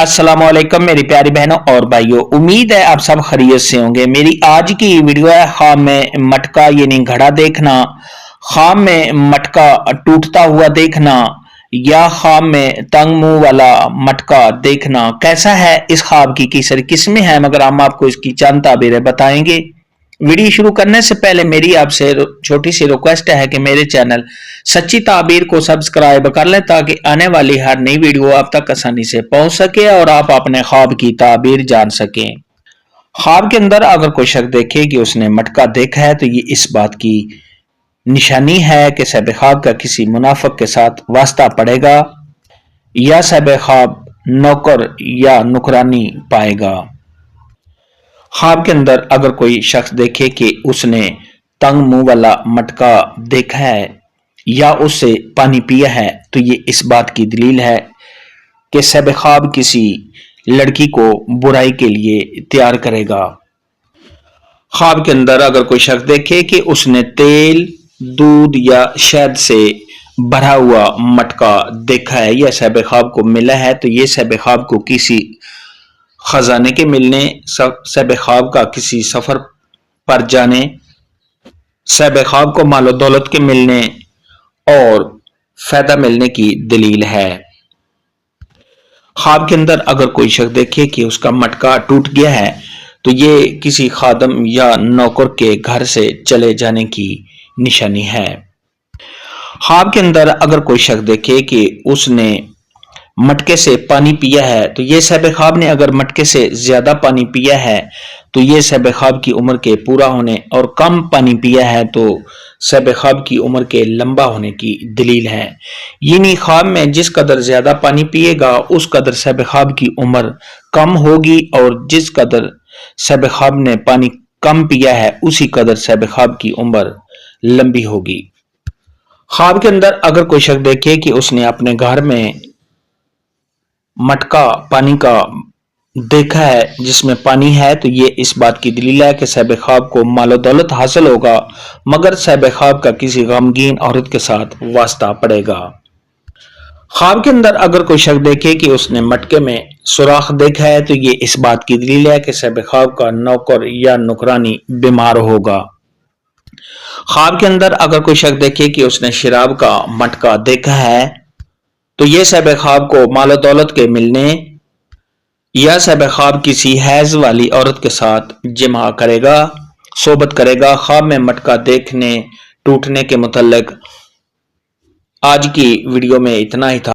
अस्सलाम वालेकुम मेरी प्यारी बहनों और भाइयों, उम्मीद है आप सब खैरियत से होंगे। मेरी आज की वीडियो है ख्वाब में मटका यानी घड़ा देखना, ख्वाब में मटका टूटता हुआ देखना या ख्वाब में तंग मुंह वाला मटका देखना। कैसा है इस ख्वाब की सारी किस्में हैं, मगर हम आपको इसकी चंद ताबीरें बताएंगे। वीडियो शुरू करने से पहले मेरी आपसे छोटी सी रिक्वेस्ट है कि मेरे चैनल सच्ची ताबीर को सब्सक्राइब कर लें ताकि आने वाली हर नई वीडियो आप तक आसानी से पहुंच सके और आप अपने ख्वाब की ताबीर जान सकें। ख्वाब के अंदर अगर कोई शख्स देखे कि उसने मटका देखा है तो ये इस बात की निशानी है कि साहिब ख्वाब का किसी मुनाफिक के साथ वास्ता पड़ेगा या साहिब ख्वाब नौकर या नुकरानी पाएगा। ख्वाब के अंदर अगर कोई शख्स देखे कि उसने तंग मुंह वाला मटका देखा है या उससे पानी पिया है तो ये इस बात की दलील है कि साहिब ख्वाब किसी लड़की को बुराई के लिए तैयार करेगा। ख्वाब के अंदर अगर कोई शख्स देखे कि उसने तेल, दूध या शहद से भरा हुआ मटका देखा है या साहिब ख्वाब को मिला है तो ये साहिब ख्वाब को किसी खजाने के मिलने, साहिब ख्वाब का किसी सफर पर जाने, साहिब ख्वाब को मालो दौलत के मिलने और फायदा मिलने की दलील है। ख्वाब के अंदर अगर कोई शख्स देखे कि उसका मटका टूट गया है तो ये किसी खादम या नौकर के घर से चले जाने की निशानी है। ख्वाब के अंदर अगर कोई शख्स देखे कि उसने मटके से पानी पिया है तो ये साहिब ख्वाब ने अगर मटके से ज्यादा पानी पिया है तो ये साहिब ख्वाब की उम्र के पूरा होने और कम पानी पिया है तो साहिब ख्वाब की उम्र के लंबा होने की दलील है। यानी ख्वाब में जिस कदर ज्यादा पानी पिएगा उस कदर साहिब ख्वाब की उम्र कम होगी और जिस कदर साहिब ख्वाब ने पानी कम पिया है उसी कदर साहिब ख्वाब की उम्र लंबी होगी। ख्वाब के अंदर अगर कोई शख्स देखे कि उसने अपने घर में मटका पानी का देखा है जिसमें पानी है तो ये इस बात की दलील है कि साहिब ख्वाब को मालो दौलत हासिल होगा मगर साहिब ख्वाब का किसी गमगीन औरत के साथ वास्ता पड़ेगा। ख्वाब के अंदर अगर कोई शख्स देखे कि उसने मटके में सुराख देखा है तो ये इस बात की दलील है कि साहिब ख्वाब का नौकर या नुकरानी बीमार होगा। ख्वाब के अंदर अगर कोई शख्स देखे कि उसने शराब का मटका देखा है तो ये साहिब ख्वाब को मालो दौलत के मिलने या साहिब ख्वाब किसी हैज वाली औरत के साथ जिमा करेगा, सोबत करेगा। ख्वाब में मटका देखने टूटने के मुतल्लिक आज की वीडियो में इतना ही था।